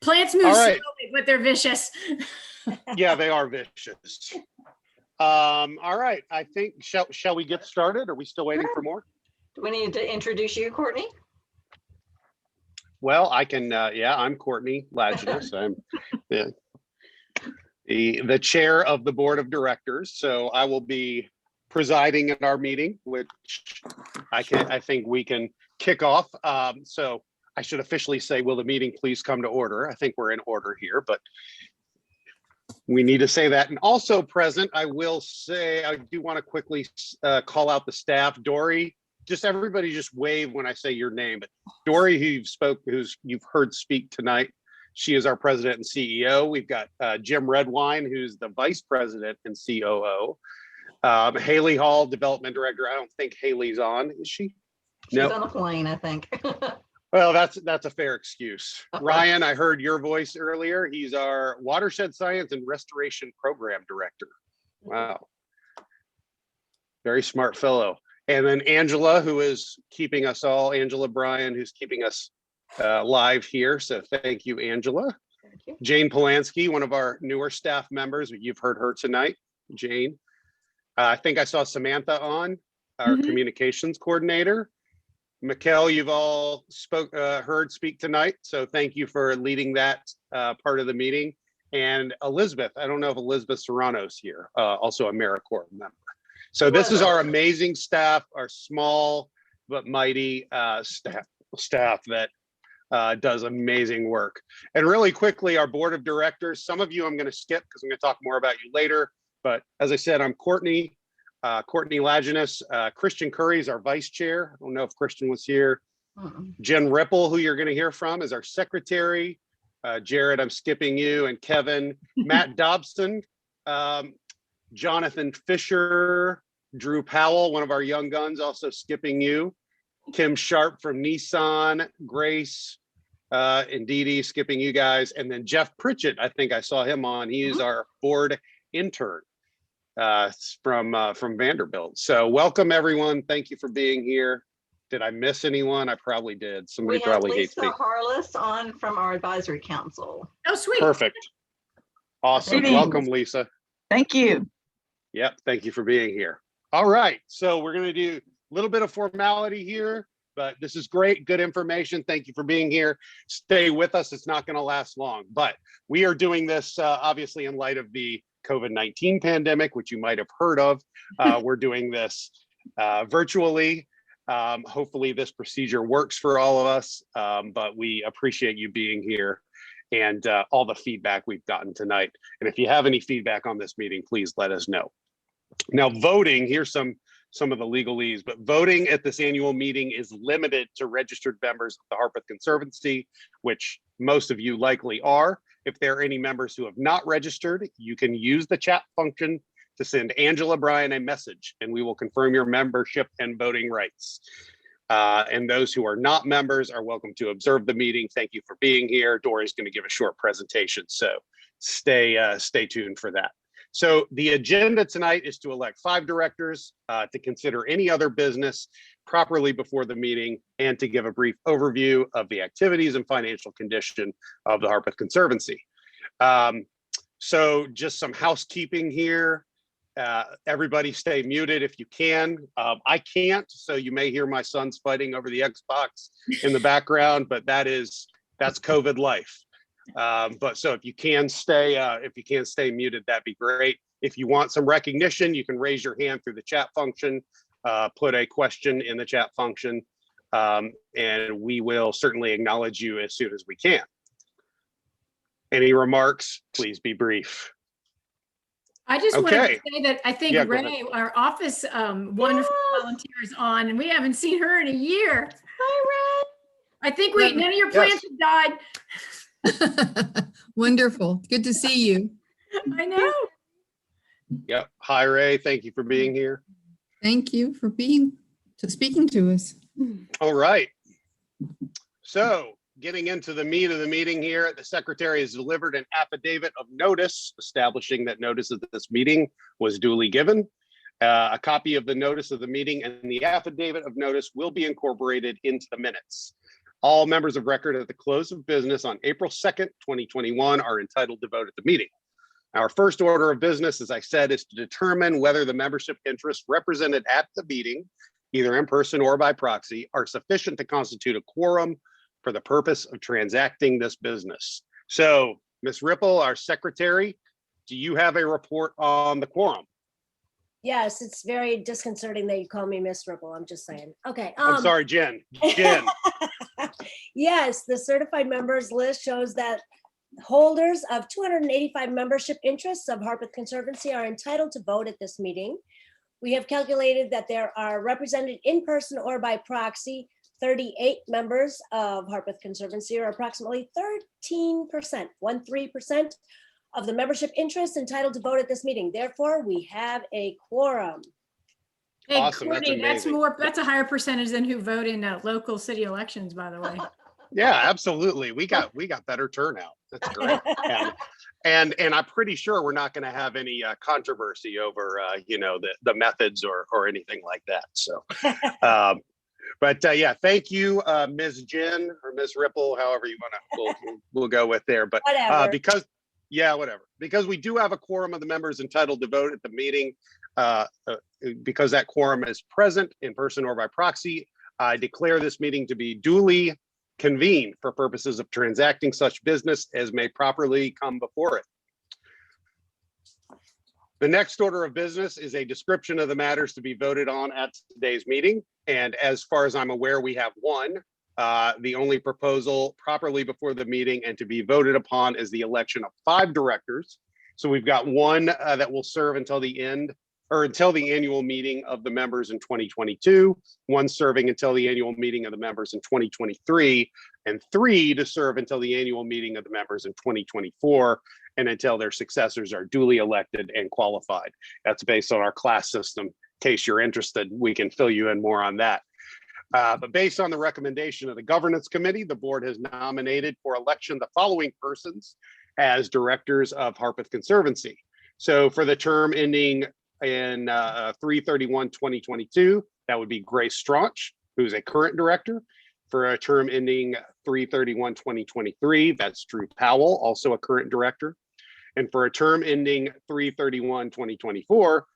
Plants move All right. slowly, but they're vicious. Yeah, they are vicious. All right. I think, shall we get started? Are we still waiting for more? Do we need to introduce you, Courtney? Well, I can, yeah, I'm Courtney Laginess. I'm the chair of the board of directors. So I will be presiding at our meeting, which I think we can kick off. So I should officially say, will the meeting please come to order? I think we're in order here, but we need to say that. And also present, I will say, I do want to quickly call out the staff. Dorie, everybody just wave when I say your name. But Dorie, who you've heard speak tonight, she is our president and CEO. We've got Jim Redwine, who's the vice president and COO. Haley Hall, development director. I don't think Haley's on, is she? She's on a plane, I think. Well, that's a fair excuse. Ryan, I heard your voice earlier. He's our watershed science and restoration program director. Wow. Very smart fellow. And then Angela, who is keeping us all, Angela Bryan, who's keeping us live here. So thank you, Angela. Thank you. Jane Polanski, one of our newer staff members. You've heard her tonight, Jane. I think I saw Samantha on, our communications coordinator. Mikkel, you've all heard speak tonight. So thank you for leading that part of the meeting. And Elizabeth, I don't know if Elizabeth Serrano's here, also AmeriCorps member. So this is our amazing staff, our small but mighty staff that does amazing work. And really quickly, our board of directors, some of you I'm going to skip because I'm going to talk more about you later. But as I said, I'm Courtney Laginess. Christian Curry is our vice chair. I don't know if Christian was here. Jen Ripple, who you're going to hear from, is our secretary. Jared, I'm skipping you, and Kevin. Matt Dobson, Jonathan Fisher, Drew Powell, one of our young guns, also skipping you. Kim Sharp from Nissan, Grace, and Dee Dee, skipping you guys. And then Jeff Pritchett, I think I saw him on. He is our board intern from Vanderbilt. So welcome everyone. Thank you for being here. Did I miss anyone? I probably did. Somebody probably hates me. Lisa Harless on from our advisory council. Oh, sweet. Perfect. Awesome. Welcome, Lisa. Thank you. Yep. Thank you for being here. All right. So we're going to do a little bit of formality here, but this is great. Good information. Thank you for being here. Stay with us. It's not going to last long, but we are doing this obviously in light of the COVID-19 pandemic, which you might have heard of. We're doing this virtually. Hopefully this procedure works for all of us, but we appreciate you being here and all the feedback we've gotten tonight. And if you have any feedback on this meeting, please let us know. Now, voting, here's some of the legalese, but voting at this annual meeting is limited to registered members of the Harpeth Conservancy, which most of you likely are. If there are any members who have not registered, you can use the chat function to send Angela Bryan a message, and we will confirm your membership and voting rights. And those who are not members are welcome to observe the meeting. Thank you for being here. Dorie's going to give a short presentation, so stay tuned for that. So the agenda tonight is to elect 5 directors, to consider any other business properly before the meeting, and to give a brief overview of the activities and financial condition of the Harpeth Conservancy. So just some housekeeping here. Everybody stay muted if you can. I can't, so you may hear my sons fighting over the Xbox in the background, but that's COVID life. But so if you can stay muted, that'd be great. If you want some recognition, you can raise your hand through the chat function, put a question in the chat function, and we will certainly acknowledge you as soon as we can. Any remarks? Please be brief. I just wanted to say that I think Ray, our office wonderful volunteer, is on, and we haven't seen her in a year. Hi, Ray. I think none of your plants have died. Wonderful. Good to see you. I know. Yep. Hi, Ray. Thank you for being here. Thank you for speaking to us. All right. So getting into the meat of the meeting here, the secretary has delivered an affidavit of notice establishing that notice of this meeting was duly given. A copy of the notice of the meeting and the affidavit of notice will be incorporated into the minutes. All members of record at the close of business on April 2nd, 2021 are entitled to vote at the meeting. Our first order of business, as I said, is to determine whether the membership interests represented at the meeting, either in person or by proxy, are sufficient to constitute a quorum for the purpose of transacting this business. So, Ms. Ripple, our secretary, do you have a report on the quorum? Yes, it's very disconcerting that you call me Miss Ripple. I'm just saying. Okay. I'm sorry, Jen. Jen. Yes, the certified members list shows that holders of 285 membership interests of Harpeth Conservancy are entitled to vote at this meeting. We have calculated that there are represented in person or by proxy 38 members of Harpeth Conservancy, or approximately 13%, 13% of the membership interest entitled to vote at this meeting. Therefore, we have a quorum. Hey, Awesome, that's Courtney, that's amazing. that's a higher percentage than who vote in local city elections, by the way. Yeah, absolutely. We got better turnout. That's great. And I'm pretty sure we're not going to have any controversy over the methods or anything like that. So, but yeah, thank you, Ms. Jen or Ms. Ripple, however you want to. We'll go with there. But Whatever. because we do have a quorum of the members entitled to vote at the meeting, because that quorum is present in person or by proxy, I declare this meeting to be duly convened for purposes of transacting such business as may properly come before it. The next order of business is a description of the matters to be voted on at today's meeting. And as far as I'm aware, we have one. The only proposal properly before the meeting and to be voted upon is the election of 5 directors. So we've got one that will serve until the annual meeting of the members in 2022, one serving until the annual meeting of the members in 2023, and 3 to serve until the annual meeting of the members in 2024, and until their successors are duly elected and qualified. That's based on our class system. In case you're interested, we can fill you in more on that. But based on the recommendation of the Governance Committee, the board has nominated for election the following persons as directors of Harpeth Conservancy. So for the term ending in 3/31/2022, that would be Grace Straunch, who's a current director. For a term ending 3/31/2023, that's Drew Powell, also a current director. And for a term ending 3/31/2024,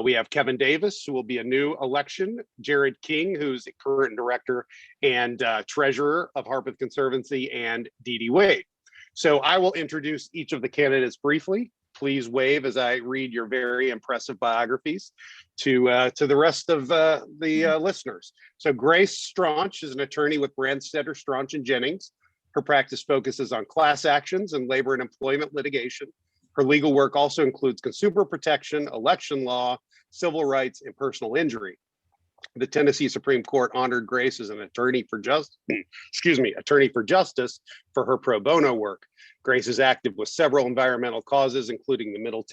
we have Kevin Davis, who will be a new election, Jared King, who's a current director and treasurer of Harpeth Conservancy, and Dee Dee Wade. So I will introduce each of the candidates briefly. Please wave as I read your very impressive biographies to the rest of the listeners. So Grace Straunch is an attorney with Brandstetter, Straunch and Jennings. Her practice focuses on class actions and labor and employment litigation. Her legal work also includes consumer protection, election law, civil rights, and personal injury. The Tennessee Supreme Court honored Grace as an attorney for justice for her pro bono work. Grace is active with several environmental causes, including the Middle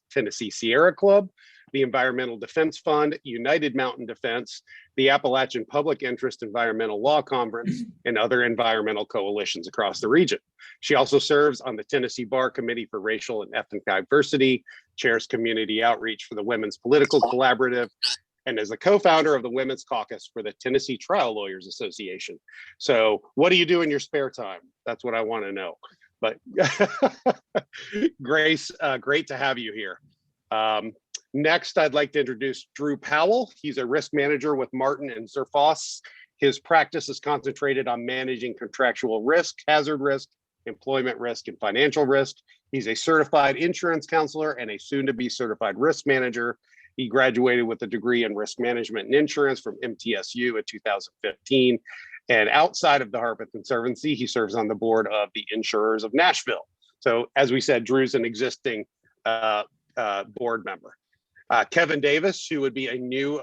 Tennessee Sierra Club, the Environmental Defense Fund, United Mountain Defense, the Appalachian Public Interest Environmental Law Conference, and other environmental coalitions across the region. She also serves on the Tennessee Bar Committee for Racial and Ethnic Diversity, chairs community outreach for the Women's Political Collaborative, and is the co-founder of the Women's Caucus for the Tennessee Trial Lawyers Association. So what do you do in your spare time? That's what I want to know. But Grace, great to have you here. Next, I'd like to introduce Drew Powell. He's a risk manager with Martin and Zerfoss. His practice is concentrated on managing contractual risk, hazard risk, employment risk, and financial risk. He's a certified insurance counselor and a soon-to-be certified risk manager. He graduated with a degree in risk management and insurance from MTSU in 2015. And outside of the Harpeth Conservancy, he serves on the board of the Insurers of Nashville. So as we said, Drew's an existing board member. Kevin Davis, who would be a new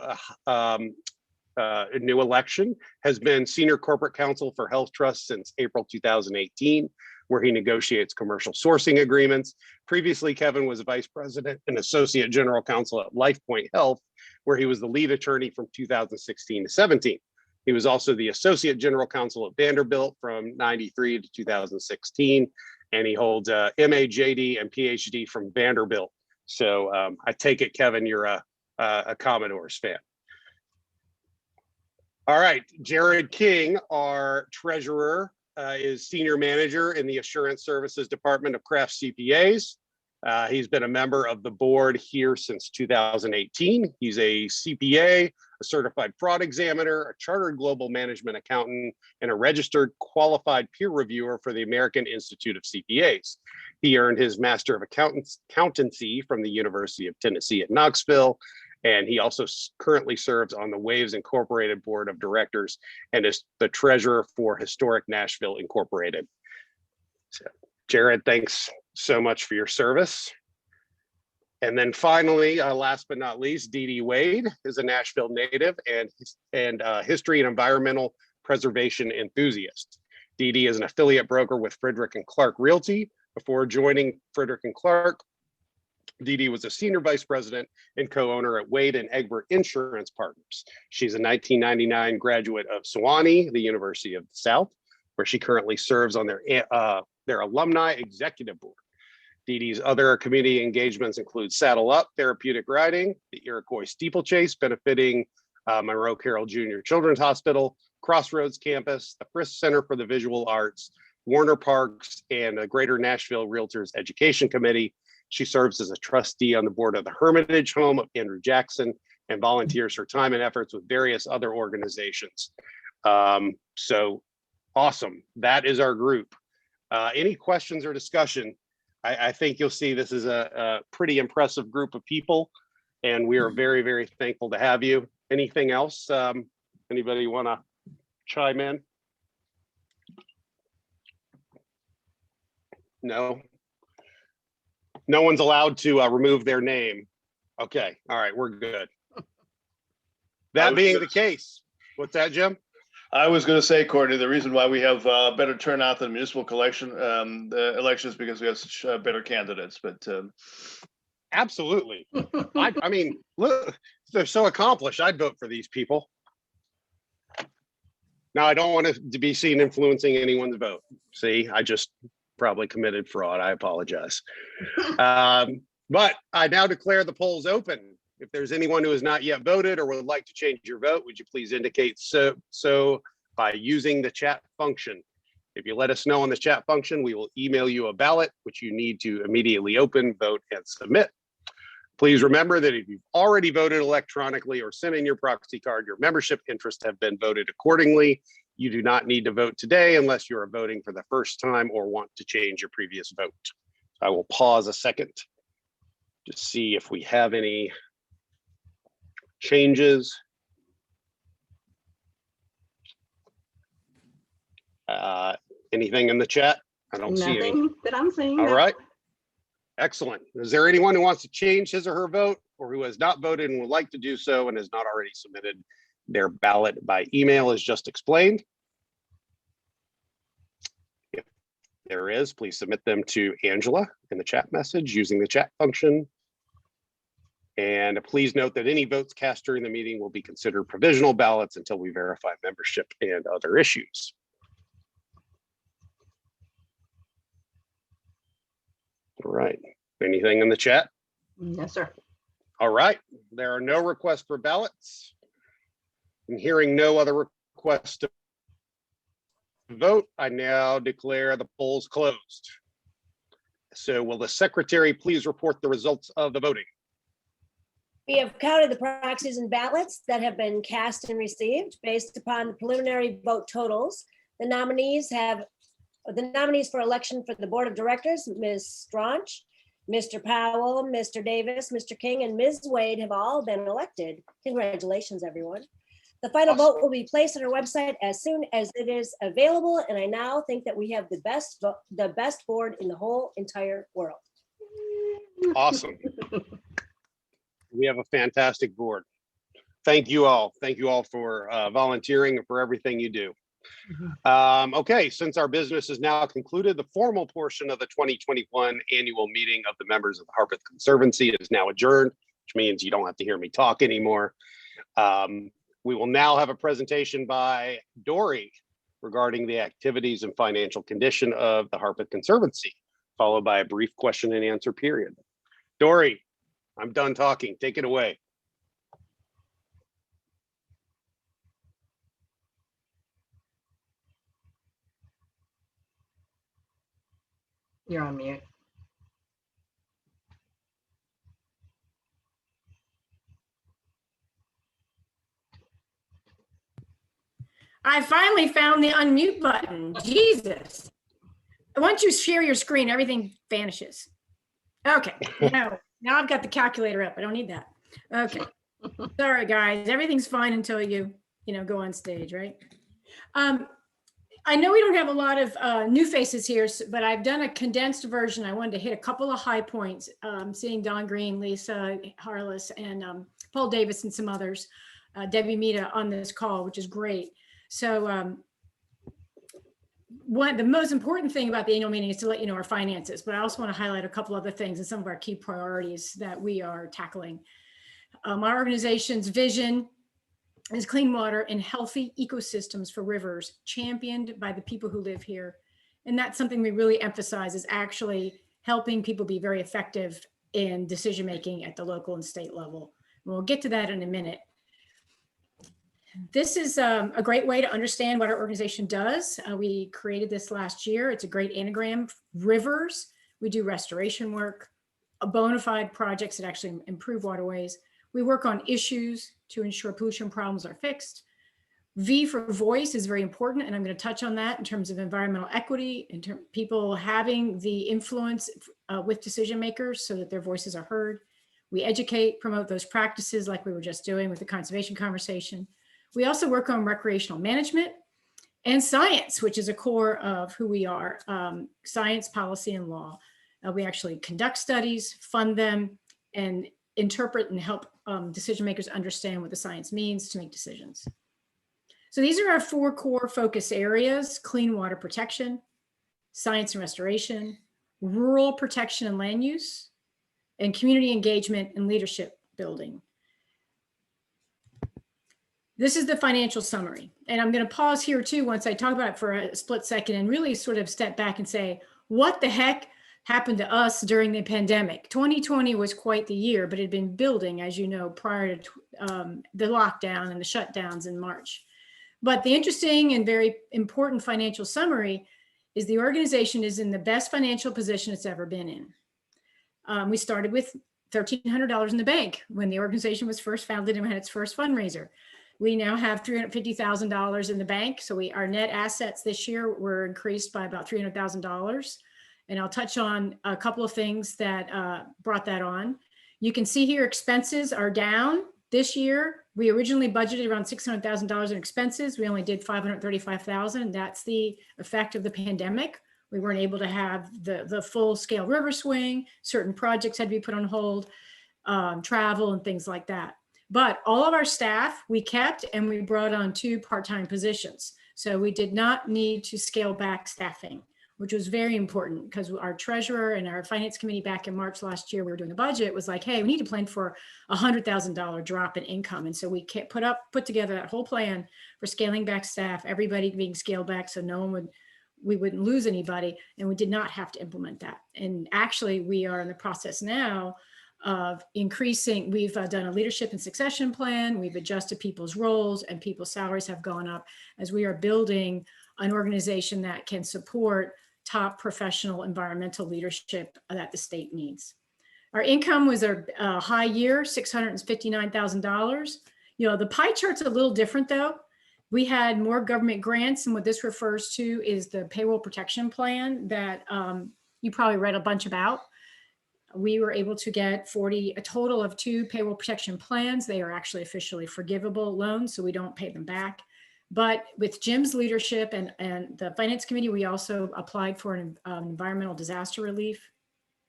election, has been senior corporate counsel for Health Trust since April 2018, where he negotiates commercial sourcing agreements. Previously, Kevin was vice president and associate general counsel at LifePoint Health, where he was the lead attorney from 2016 to 17. He was also the associate general counsel at Vanderbilt from 93 to 2016, and he holds a MA, JD, and PhD from Vanderbilt. So I take it, Kevin, you're a Commodores fan. All right, Jared King, our treasurer, is senior manager in the Assurance Services Department of Craft CPAs. He's been a member of the board here since 2018. He's a CPA, a certified fraud examiner, a chartered global management accountant, and a registered qualified peer reviewer for the American Institute of CPAs. He earned his Master of Accountancy from the University of Tennessee at Knoxville, and he also currently serves on the Waves Incorporated Board of Directors and is the treasurer for Historic Nashville Incorporated. So, Jared, thanks so much for your service. And then finally, last but not least, Dee Dee Wade is a Nashville native and history and environmental preservation enthusiast. Dee Dee is an affiliate broker with Frederick and Clark Realty. Before joining Frederick and Clark, Dee Dee was a senior vice president and co-owner at Wade and Egbert Insurance Partners. She's a 1999 graduate of Sewanee, the University of the South, where she currently serves on their alumni executive board. Dee Dee's other community engagements include Saddle Up, therapeutic riding, the Iroquois Steeplechase, benefiting Monroe Carroll Jr. Children's Hospital, Crossroads Campus, the Frisk Center for the Visual Arts, Warner Parks, and the Greater Nashville Realtors Education Committee. She serves as a trustee on the board of the Hermitage Home of Andrew Jackson and volunteers her time and efforts with various other organizations. So awesome. That is our group. Any questions or discussion? I think you'll see this is a pretty impressive group of people, and we are very, very thankful to have you. Anything else? Anybody want to chime in? No? No one's allowed to remove their name. Okay, all right, we're good. That being the case, what's that, Jim? I was going to say, Courtney, the reason why we have better turnout than municipal collection elections because we have such better candidates. But absolutely, I mean, look, they're so accomplished. I'd vote for these people. Now, I don't want to be seen influencing anyone's vote. See, I just probably committed fraud. I apologize. But I now declare the polls open. If there's anyone who has not yet voted or would like to change your vote, would you please indicate so by using the chat function? If you let us know on the chat function, we will email you a ballot, which you need to immediately open, vote, and submit. Please remember that if you've already voted electronically or sent in your proxy card, your membership interests have been voted accordingly. You do not need to vote today unless you are voting for the first time or want to change your previous vote. I will pause a second to see if we have any changes. Anything in the chat? I don't see any. Nothing that I'm seeing. All right. Excellent. Is there anyone who wants to change his or her vote or who has not voted and would like to do so and has not already submitted their ballot by email as just explained? If there is, please submit them to Angela in the chat message using the chat function. And please note that any votes cast during the meeting will be considered provisional ballots until we verify membership and other issues. All right. Anything in the chat? Yes, sir. All right. There are no requests for ballots. And hearing no other requests to vote, I now declare the polls closed. So will the secretary please report the results of the voting? We have counted the proxies and ballots that have been cast and received based upon the preliminary vote totals. The nominees for election for the board of directors, Ms. Straunch, Mr. Powell, Mr. Davis, Mr. King, and Ms. Wade have all been elected. Congratulations, everyone. The final vote will be placed on our website as soon as it is available, and I now think that we have the best board in the whole entire world. Awesome. We have a fantastic board. Thank you all. Thank you all for volunteering and for everything you do. Okay, since our business is now concluded, the formal portion of the 2021 annual meeting of the members of the Harpeth Conservancy is now adjourned, which means you don't have to hear me talk anymore. We will now have a presentation by Dorie regarding the activities and financial condition of the Harpeth Conservancy, followed by a brief question and answer period. Dorie, I'm done talking. Take it away. You're on mute. I finally found the unmute button. Jesus. Once you share your screen, everything vanishes. Okay, now I've got the calculator up. I don't need that. Okay. Sorry, guys. Everything's fine until you go on stage, right? I know we don't have a lot of new faces here, but I've done a condensed version. I wanted to hit a couple of high points, seeing Don Green, Lisa Harless, and Paul Davis and some others, Debbie Mita on this call, which is great. So the most important thing about the annual meeting is to let you know our finances, but I also want to highlight a couple other things and some of our key priorities that we are tackling. Our organization's vision is clean water and healthy ecosystems for rivers, championed by the people who live here. And that's something we really emphasize, is actually helping people be very effective in decision-making at the local and state level. And we'll get to that in a minute. This is a great way to understand what our organization does. We created this last year. It's a great anagram. Rivers, we do restoration work, bona fide projects that actually improve waterways. We work on issues to ensure pollution problems are fixed. V for voice is very important, and I'm going to touch on that in terms of environmental equity, in terms of people having the influence with decision makers so that their voices are heard. We educate, promote those practices like we were just doing with the conservation conversation. We also work on recreational management and science, which is a core of who we are, science, policy, and law. We actually conduct studies, fund them, and interpret and help decision makers understand what the science means to make decisions. So these are our 4 core focus areas: clean water protection, science and restoration, rural protection and land use, and community engagement and leadership building. This is the financial summary. And I'm going to pause here too, once I talk about it for a split second, and really sort of step back and say, what the heck happened to us during the pandemic? 2020 was quite the year, but it had been building, as you know, prior to the lockdown and the shutdowns in March. But the interesting and very important financial summary is the organization is in the best financial position it's ever been in. We started with $1,300 in the bank when the organization was first founded and had its first fundraiser. We now have $350,000 in the bank. So our net assets this year were increased by about $300,000. And I'll touch on a couple of things that brought that on. You can see here expenses are down this year. We originally budgeted around $600,000 in expenses. We only did $535,000. That's the effect of the pandemic. We weren't able to have the full scale river swing. Certain projects had to be put on hold, travel and things like that. But all of our staff we kept, and we brought on 2 part-time positions. So we did not need to scale back staffing, which was very important, because our treasurer and our finance committee back in March last year, we were doing the budget, was like, hey, we need to plan for a $100,000 drop in income. And so we put together that whole plan for scaling back staff, everybody being scaled back so we wouldn't lose anybody, and we did not have to implement that. And actually we are in the process now of increasing. We've done a leadership and succession plan. We've adjusted people's roles, and people's salaries have gone up as we are building an organization that can support top professional environmental leadership that the state needs. Our income was a high year, $659,000. The pie chart's a little different though. We had more government grants, and what this refers to is the payroll protection plan that you probably read a bunch about. We were able to get a total of 2 payroll protection plans. They are actually officially forgivable loans, so we don't pay them back. But with Jim's leadership and the finance committee, we also applied for an environmental disaster relief.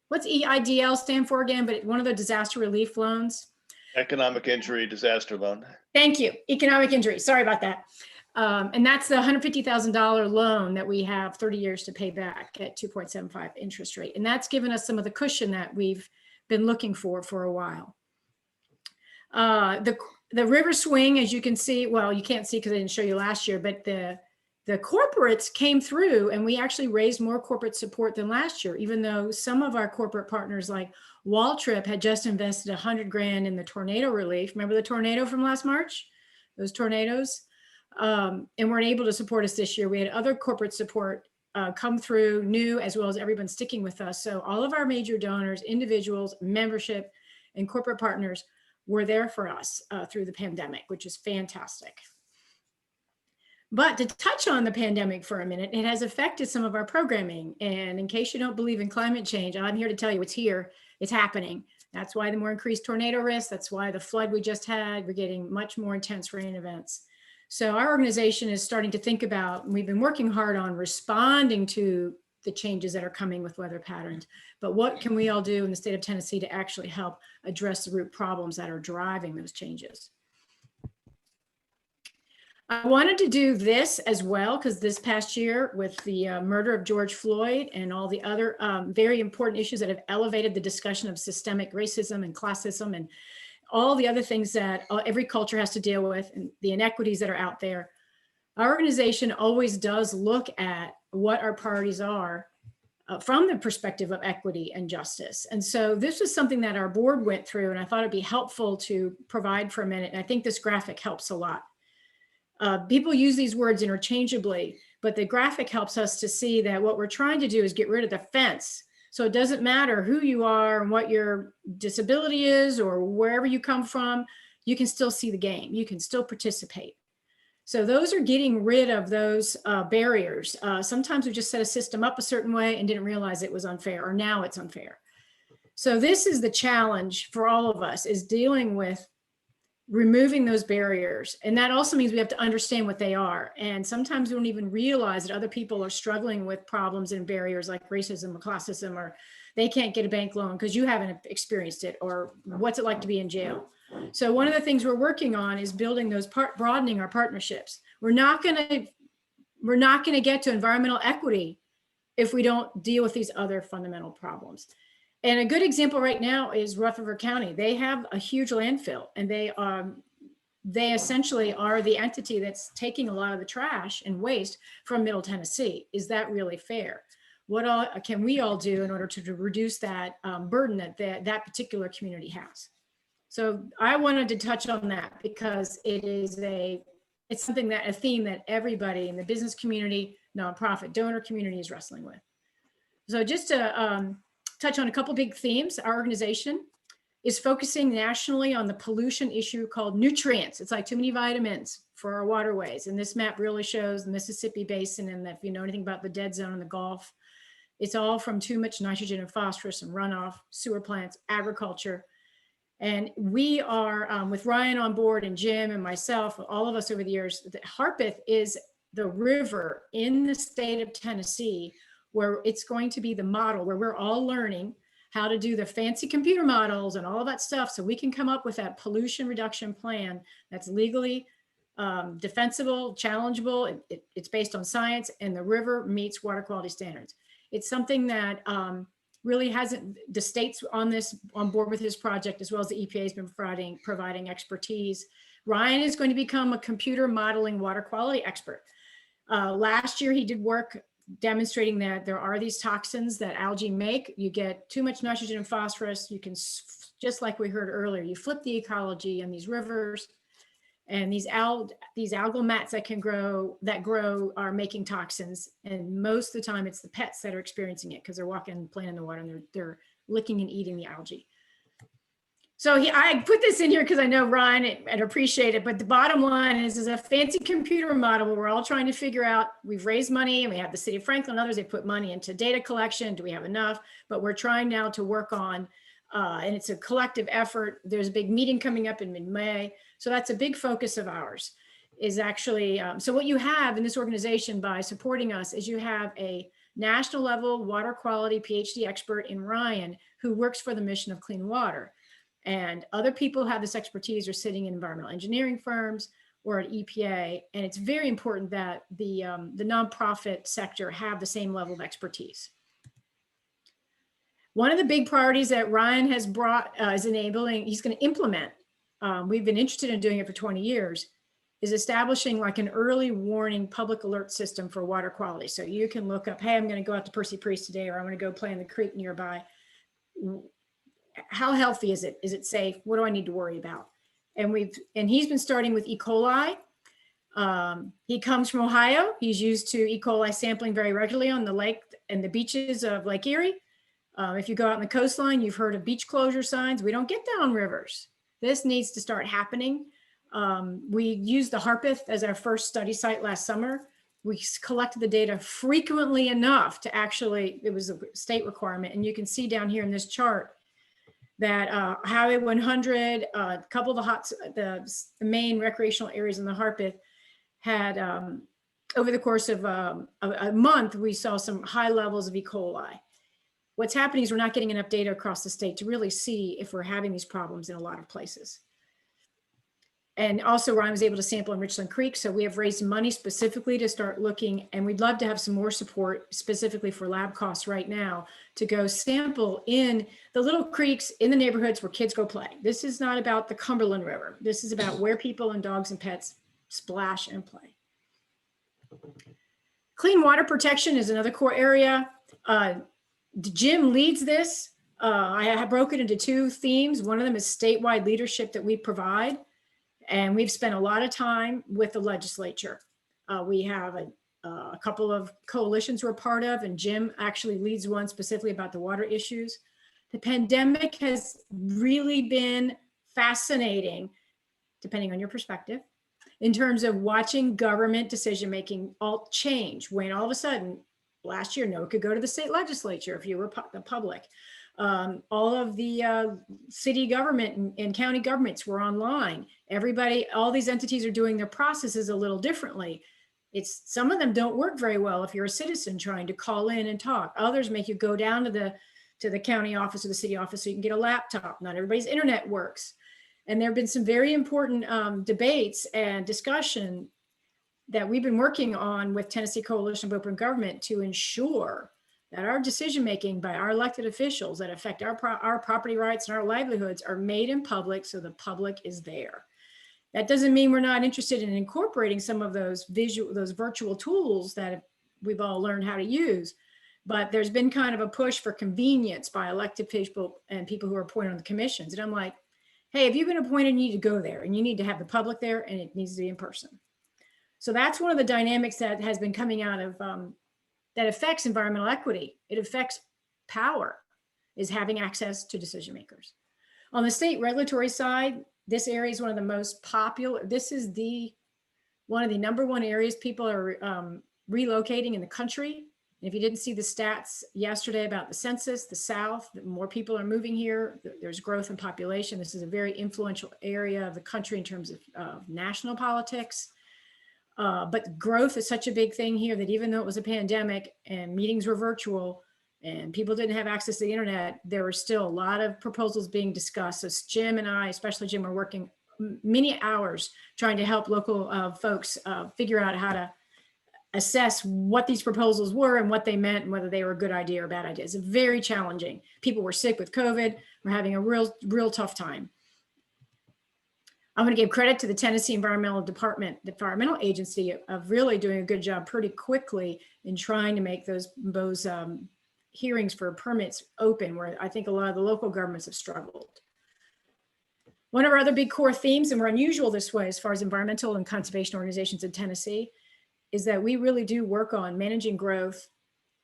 What's EIDL stand for again? But one of the disaster relief loans. Economic injury disaster loan. Thank you. Economic injury. Sorry about that. And that's the $150,000 loan that we have 30 years to pay back at 2.75 interest rate. And that's given us some of the cushion that we've been looking for a while. The river swing, as you can see, well, you can't see because I didn't show you last year, but the corporates came through, and we actually raised more corporate support than last year, even though some of our corporate partners like Waltrip had just invested $100,000 in the tornado relief. Remember the tornado from last March? Those tornadoes? And weren't able to support us this year. We had other corporate support come through, new, as well as everyone sticking with us. So all of our major donors, individuals, membership, and corporate partners were there for us through the pandemic, which is fantastic. But to touch on the pandemic for a minute, it has affected some of our programming. And in case you don't believe in climate change, I'm here to tell you it's here, it's happening. That's why the more increased tornado risk, that's why the flood we just had, we're getting much more intense rain events. So our organization is starting to think about, and we've been working hard on responding to the changes that are coming with weather patterns, but what can we all do in the state of Tennessee to actually help address the root problems that are driving those changes? I wanted to do this as well because this past year with the murder of George Floyd and all the other very important issues that have elevated the discussion of systemic racism and classism and all the other things that every culture has to deal with and the inequities that are out there. Our organization always does look at what our priorities are from the perspective of equity and justice. And so this was something that our board went through, and I thought it'd be helpful to provide for a minute. And I think this graphic helps a lot. People use these words interchangeably, but the graphic helps us to see that what we're trying to do is get rid of the fence. So it doesn't matter who you are and what your disability is or wherever you come from, you can still see the game. You can still participate. So those are getting rid of those barriers. Sometimes we just set a system up a certain way and didn't realize it was unfair, or now it's unfair. So this is the challenge for all of us, is dealing with removing those barriers. And that also means we have to understand what they are. And sometimes we don't even realize that other people are struggling with problems and barriers like racism or classism, or they can't get a bank loan because you haven't experienced it, or what's it like to be in jail. So one of the things we're working on is building those broadening our partnerships. We're not going to get to environmental equity if we don't deal with these other fundamental problems. And a good example right now is Rutherford County. They have a huge landfill, and they essentially are the entity that's taking a lot of the trash and waste from Middle Tennessee. Is that really fair? What all can we all do in order to reduce that burden that that particular community has? So I wanted to touch on that because it's something that a theme that everybody in the business community, nonprofit, donor community is wrestling with. So just to touch on a couple big themes, our organization is focusing nationally on the pollution issue called nutrients. It's like too many vitamins for our waterways. And this map really shows the Mississippi Basin, and if you know anything about the dead zone in the Gulf, it's all from too much nitrogen and phosphorus and runoff, sewer plants, agriculture. And we are, with Ryan on board and Jim and myself, all of us over the years, Harpeth is the river in the state of Tennessee where it's going to be the model where we're all learning how to do the fancy computer models and all of that stuff so we can come up with that pollution reduction plan that's legally defensible, challengeable. It's based on science, and the river meets water quality standards. It's something that really hasn't, the state's on board with this project, as well as the EPA has been providing expertise. Ryan is going to become a computer modeling water quality expert. Last year, he did work demonstrating that there are these toxins that algae make. You get too much nitrogen and phosphorus. You can, just like we heard earlier, you flip the ecology in these rivers, and these algal mats that grow are making toxins. And most of the time it's the pets that are experiencing it because they're walking and playing in the water, and they're licking and eating the algae. So I put this in here because I know Ryan and appreciate it, but the bottom line is a fancy computer model where we're all trying to figure out, we've raised money, and we have the city of Franklin and others, they put money into data collection. Do we have enough? But we're trying now to work on, and it's a collective effort. There's a big meeting coming up in mid-May. So that's a big focus of ours, is actually, so what you have in this organization by supporting us is you have a national level water quality PhD expert in Ryan who works for the mission of clean water. And other people who have this expertise are sitting in environmental engineering firms or at EPA. And it's very important that the nonprofit sector have the same level of expertise. One of the big priorities that Ryan has brought is enabling, he's going to implement, we've been interested in doing it for 20 years, is establishing like an early warning public alert system for water quality. So you can look up, hey, I'm going to go out to Percy Priest today, or I'm going to go play in the creek nearby. How healthy is it? Is it safe? What do I need to worry about? And he's been starting with E. coli. He comes from Ohio. He's used to E. coli sampling very regularly on the lake and the beaches of Lake Erie. If you go out on the coastline, you've heard of beach closure signs. We don't get that on rivers. This needs to start happening. We used the Harpeth as our first study site last summer. We collected the data frequently enough to actually, it was a state requirement. And you can see down here in this chart that Highway 100, a couple of the main recreational areas in the Harpeth had, over the course of a month, we saw some high levels of E. coli. What's happening is we're not getting enough data across the state to really see if we're having these problems in a lot of places. And also I was able to sample in Richland Creek. So we have raised money specifically to start looking, and we'd love to have some more support specifically for lab costs right now to go sample in the little creeks in the neighborhoods where kids go play. This is not about the Cumberland River. This is about where people and dogs and pets splash and play. Clean water protection is another core area. Jim leads this. I have broken it into two themes. One of them is statewide leadership that we provide. And we've spent a lot of time with the legislature. We have a couple of coalitions we're part of, and Jim actually leads one specifically about the water issues. The pandemic has really been fascinating, depending on your perspective, in terms of watching government decision-making all change when all of a sudden, last year, no one could go to the state legislature if you were the public. All of the city government and county governments were online. Everybody, all these entities are doing their processes a little differently. Some of them don't work very well if you're a citizen trying to call in and talk. Others make you go down to the county office or the city office so you can get a laptop. Not everybody's internet works. And there have been some very important debates and discussion that we've been working on with Tennessee Coalition of Open Government to ensure that our decision-making by our elected officials that affect our property rights and our livelihoods are made in public so the public is there. That doesn't mean we're not interested in incorporating some of those virtual tools that we've all learned how to use, but there's been kind of a push for convenience by elected people and people who are appointed on the commissions. And I'm like, hey, if you've been appointed, you need to go there and you need to have the public there and it needs to be in person. So that's one of the dynamics that has been coming out of that affects environmental equity. It affects power, is having access to decision makers. On the state regulatory side, this area is one of the most popular. This is one of the #1 areas people are relocating in the country. And if you didn't see the stats yesterday about the census, the South, more people are moving here. There's growth in population. This is a very influential area of the country in terms of national politics. But growth is such a big thing here that even though it was a pandemic and meetings were virtual and people didn't have access to the internet, there were still a lot of proposals being discussed. So Jim and I, especially Jim, are working many hours trying to help local folks figure out how to assess what these proposals were and what they meant and whether they were a good idea or a bad idea. It's very challenging. People were sick with COVID. We're having a real tough time. I want to give credit to the Tennessee Environmental Department, the environmental agency, of really doing a good job pretty quickly in trying to make those hearings for permits open, where I think a lot of the local governments have struggled. One of our other big core themes, and we're unusual this way as far as environmental and conservation organizations in Tennessee, is that we really do work on managing growth,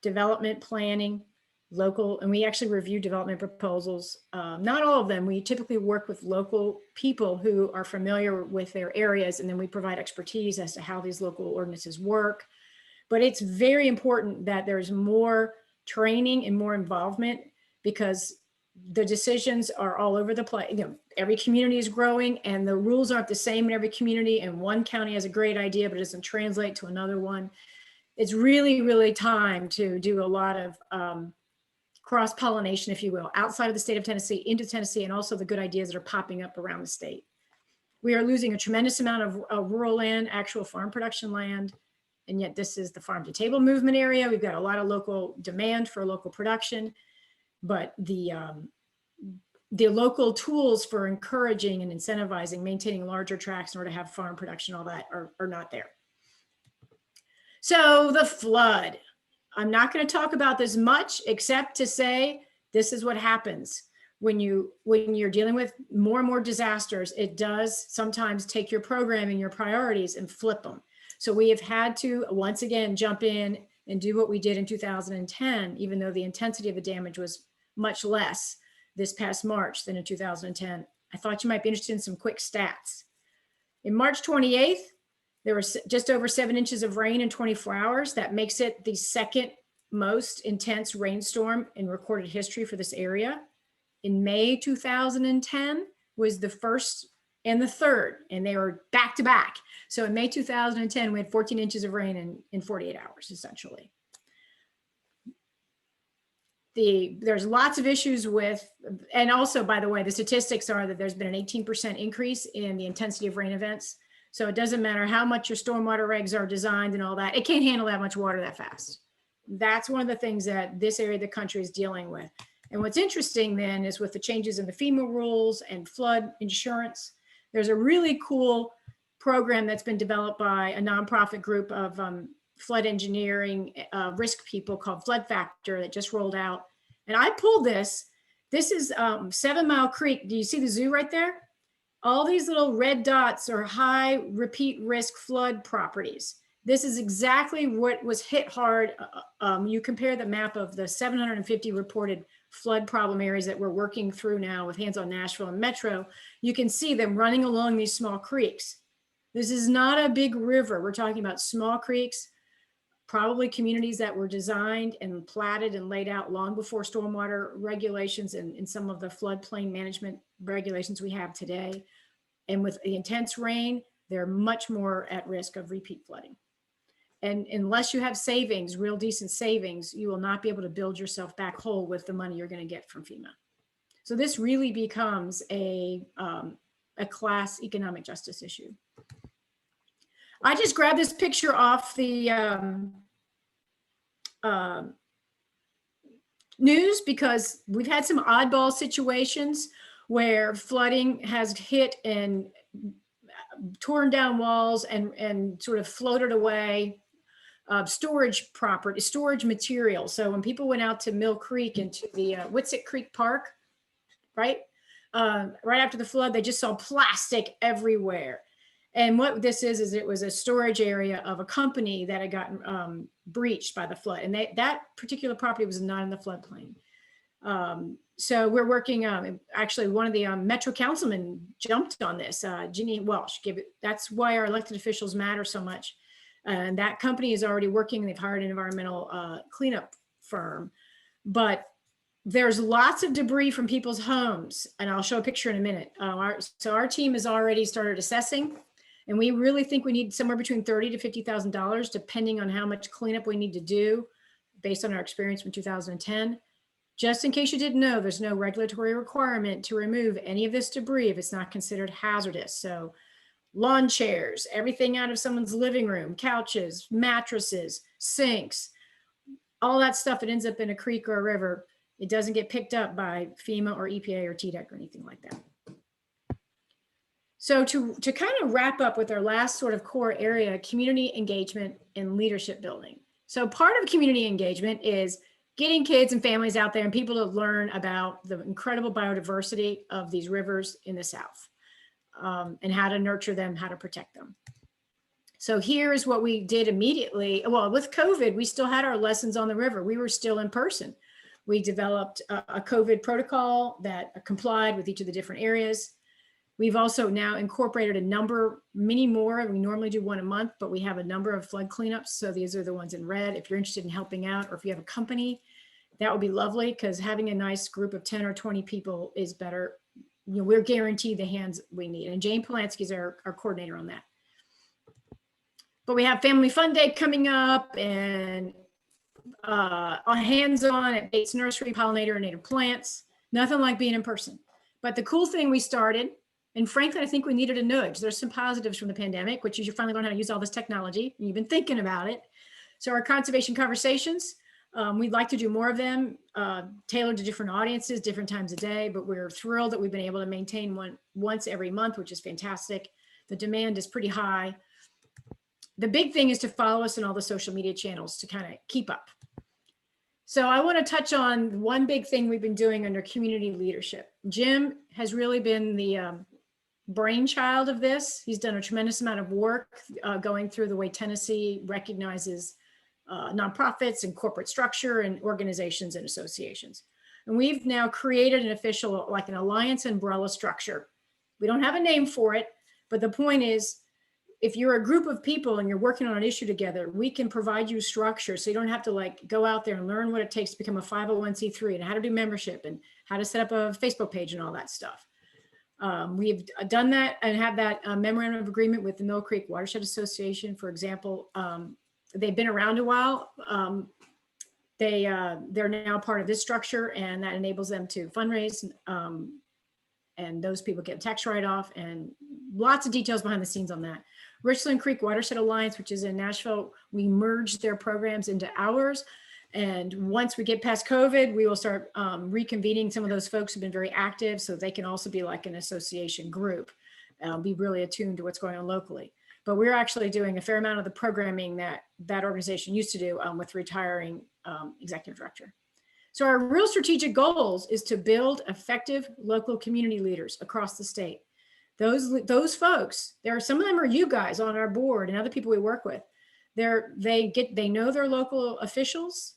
development planning, local, and we actually review development proposals. Not all of them. We typically work with local people who are familiar with their areas, and then we provide expertise as to how these local ordinances work. But it's very important that there's more training and more involvement, because the decisions are all over the place. You know, every community is growing and the rules aren't the same in every community, and one county has a great idea but it doesn't translate to another one. It's really, really time to do a lot of cross-pollination, if you will, outside of the state of Tennessee into Tennessee, and also the good ideas that are popping up around the state. We are losing a tremendous amount of rural land, actual farm production land, and yet this is the farm to table movement area. We've got a lot of local demand for local production, but the local tools for encouraging and incentivizing, maintaining larger tracts in order to have farm production, all that are not there. So the flood. I'm not going to talk about this much, except to say this is what happens. when you're dealing with more and more disasters, it does sometimes take your programming, your priorities, and flip them. So we have had to once again jump in and do what we did in 2010, even though the intensity of the damage was much less this past March than in 2010. I thought you might be interested in some quick stats. In March 28th, there was just over 7 inches of rain in 24 hours. That makes it the second most intense rainstorm in recorded history for this area. In May 2010 was the first and the third, and they were back to back. So in May 2010, we had 14 inches of rain in 48 hours, essentially. There's lots of issues with, and also, by the way, the statistics are that there's been an 18% increase in the intensity of rain events. So it doesn't matter how much your stormwater regs are designed and all that, it can't handle that much water that fast. That's one of the things that this area of the country is dealing with. And what's interesting then is with the changes in the FEMA rules and flood insurance, there's a really cool program that's been developed by a nonprofit group of flood engineering risk people called Flood Factor that just rolled out. And I pulled this. This is 7 Mile Creek. Do you see the zoo right there? All these little red dots are high repeat risk flood properties. This is exactly what was hit hard. You compare the map of the 750 reported flood problem areas that we're working through now with Hands on Nashville and Metro. You can see them running along these small creeks. This is not a big river. We're talking about small creeks, probably communities that were designed and platted and laid out long before stormwater regulations and some of the floodplain management regulations we have today. And with the intense rain, they're much more at risk of repeat flooding. And unless you have savings, real decent savings, you will not be able to build yourself back whole with the money you're going to get from FEMA. So this really becomes a class economic justice issue. I just grabbed this picture off the news because we've had some oddball situations where flooding has hit and torn down walls and sort of floated away storage property, storage material. So when people went out to Mill Creek and to the Witsit Creek Park, right after the flood, they just saw plastic everywhere. And what this is it was a storage area of a company that had gotten breached by the flood. And that particular property was not in the floodplain. So we're working, actually one of the Metro councilmen jumped on this, Ginny Welsh, that's why our elected officials matter so much. And that company is already working, they've hired an environmental cleanup firm, but there's lots of debris from people's homes. And I'll show a picture in a minute. So our team has already started assessing, and we really think we need somewhere between $30,000 to $50,000, depending on how much cleanup we need to do based on our experience from 2010. Just in case you didn't know, there's no regulatory requirement to remove any of this debris if it's not considered hazardous. So lawn chairs, everything out of someone's living room, couches, mattresses, sinks, all that stuff that ends up in a creek or a river, it doesn't get picked up by FEMA or EPA or TDEC or anything like that. So to kind of wrap up with our last sort of core area, community engagement and leadership building. So part of community engagement is getting kids and families out there and people to learn about the incredible biodiversity of these rivers in the South, and how to nurture them, how to protect them. So here's what we did immediately. Well, with COVID, we still had our lessons on the river. We were still in person. We developed a COVID protocol that complied with each of the different areas. We've also now incorporated many more. We normally do one a month, but we have a number of flood cleanups. So these are the ones in red. If you're interested in helping out, or if you have a company, that would be lovely, because having a nice group of 10 or 20 people is better. You know, we're guaranteed the hands we need. And Jane Polanski is our coordinator on that. But we have Family Fun Day coming up, and hands-on at Bates Nursery, pollinator and native plants. Nothing like being in person. But the cool thing we started, and frankly, I think we needed a nudge. There's some positives from the pandemic, which is you finally learn how to use all this technology. And you've been thinking about it. So our conservation conversations, we'd like to do more of them, tailored to different audiences, different times a day, but we're thrilled that we've been able to maintain one once every month, which is fantastic. The demand is pretty high. The big thing is to follow us on all the social media channels to kind of keep up. So I want to touch on one big thing we've been doing under community leadership. Jim has really been the brainchild of this. He's done a tremendous amount of work going through the way Tennessee recognizes nonprofits and corporate structure and organizations and associations. And we've now created an official, like an alliance umbrella structure. We don't have a name for it, but the point is, if you're a group of people and you're working on an issue together, we can provide you structure so you don't have to like go out there and learn what it takes to become a 501c3 and how to do membership and how to set up a Facebook page and all that stuff. We've done that and have that memorandum of agreement with the Mill Creek Watershed Association, for example. They've been around a while. They're now part of this structure, and that enables them to fundraise. And those people get tax write-off and lots of details behind the scenes on that. Richland Creek Watershed Alliance, which is in Nashville, we merged their programs into ours. And once we get past COVID, we will start reconvening some of those folks who've been very active so they can also be like an association group, be really attuned to what's going on locally. But we're actually doing a fair amount of the programming that that organization used to do with retiring executive director. So our real strategic goals is to build effective local community leaders across the state. Those folks, some of them are you guys on our board and other people we work with. They know their local officials.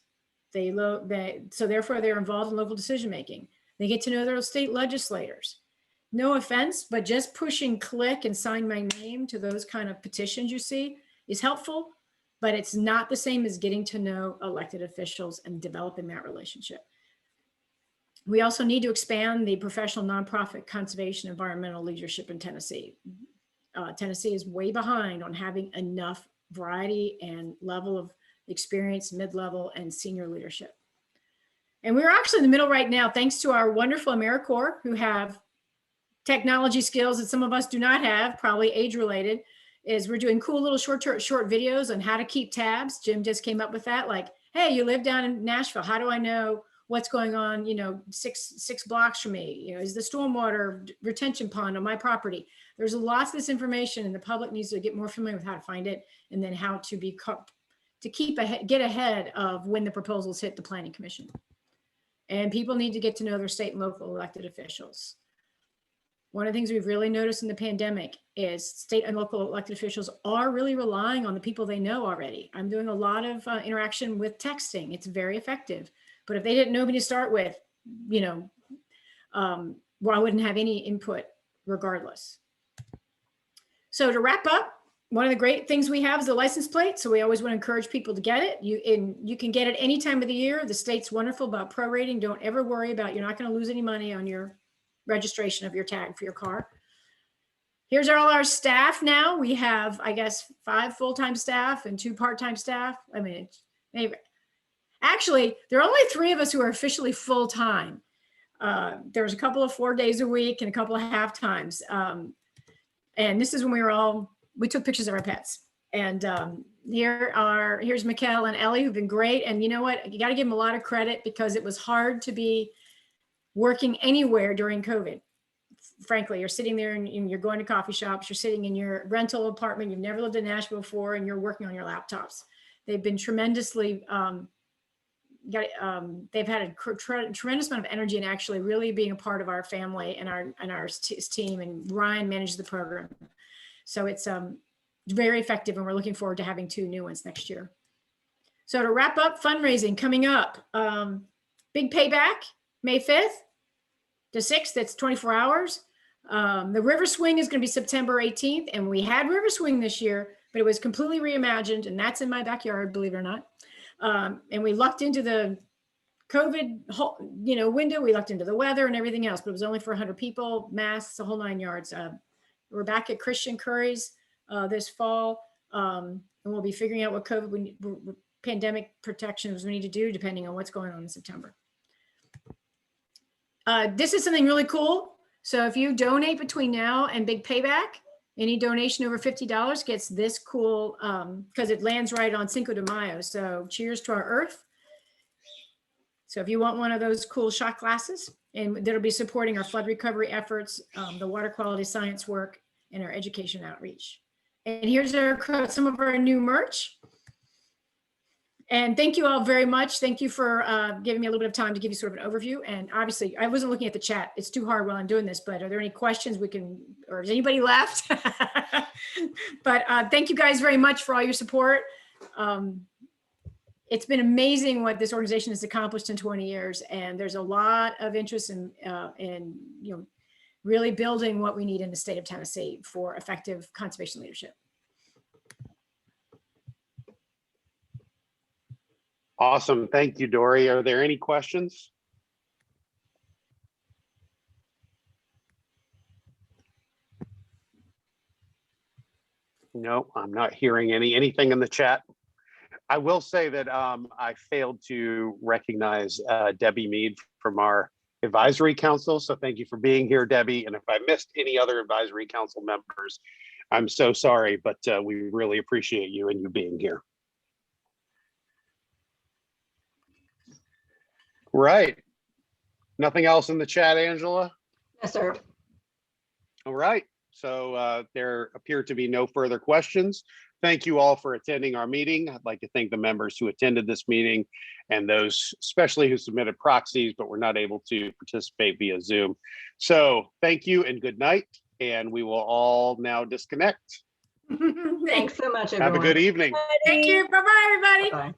So therefore they're involved in local decision making. They get to know their state legislators. No offense, but just pushing click and sign my name to those kind of petitions you see is helpful, but it's not the same as getting to know elected officials and developing that relationship. We also need to expand the professional nonprofit conservation environmental leadership in Tennessee. Tennessee is way behind on having enough variety and level of experience, mid-level and senior leadership. And we're actually in the middle right now, thanks to our wonderful AmeriCorps who have technology skills that some of us do not have, probably age-related, is we're doing cool little short videos on how to keep tabs. Jim just came up with that, like, hey, you live down in Nashville. How do I know what's going on, six blocks from me? Is the stormwater retention pond on my property? There's lots of this information and the public needs to get more familiar with how to find it and then how to get ahead of when the proposals hit the Planning Commission. And people need to get to know their state and local elected officials. One of the things we've really noticed in the pandemic is state and local elected officials are really relying on the people they know already. I'm doing a lot of interaction with texting. It's very effective. But if they didn't know me to start with, I wouldn't have any input regardless. So to wrap up, one of the great things we have is the license plate. So we always want to encourage people to get it. You can get it any time of the year. The state's wonderful about prorating. Don't ever worry about, you're not going to lose any money on your registration of your tag for your car. Here's all our staff now. We have, I guess, 5 full-time staff and 2 part-time staff. I mean, maybe. Actually, there are only 3 of us who are officially full-time. There's a couple of 4 days a week and a couple of half times. And this is when we took pictures of our pets. And here's Mikkel and Ellie, who've been great. And you know what? You got to give them a lot of credit because it was hard to be working anywhere during COVID. Frankly, you're sitting there and you're going to coffee shops, you're sitting in your rental apartment, you've never lived in Nashville before, and you're working on your laptops. They've been tremendously, they've had a tremendous amount of energy and actually really being a part of our family and our team, and Ryan managed the program. So it's very effective, and we're looking forward to having 2 new ones next year. So to wrap up, fundraising coming up, big payback, May 5th to 6th, that's 24 hours. The River Swing is going to be September 18th, and we had River Swing this year, but it was completely reimagined, and that's in my backyard, believe it or not. And we lucked into the COVID window, we lucked into the weather and everything else, but it was only for 100 people, masks, the whole 9 yards. We're back at Christian Curry's this fall, and we'll be figuring out what COVID pandemic protections we need to do depending on what's going on in September. This is something really cool. So if you donate between now and big payback, any donation over $50 gets this cool, because it lands right on Cinco de Mayo. So cheers to our earth. So if you want one of those cool shot glasses, and that'll be supporting our flood recovery efforts, the water quality science work, and our education outreach. And here's some of our new merch. And thank you all very much. Thank you for giving me a little bit of time to give you sort of an overview. And obviously, I wasn't looking at the chat. It's too hard while I'm doing this, but are there any questions we can, or is anybody left? But thank you guys very much for all your support. It's been amazing what this organization has accomplished in 20 years. And there's a lot of interest in really building what we need in the state of Tennessee for effective conservation leadership. Awesome. Thank you, Dorie. Are there any questions? No, I'm not hearing anything in the chat. I will say that I failed to recognize Debbie Mead from our advisory council. So thank you for being here, Debbie. And if I missed any other advisory council members, I'm so sorry, but we really appreciate you and you being here. Right. Nothing else in the chat, Angela? Yes, sir. All right. So there appear to be no further questions. Thank you all for attending our meeting. I'd like to thank the members who attended this meeting and those especially who submitted proxies but were not able to participate via Zoom. So thank you and good night. And we will all now disconnect. Thanks so much, everyone. Have a good evening. Thank you. Bye-bye, everybody. Bye.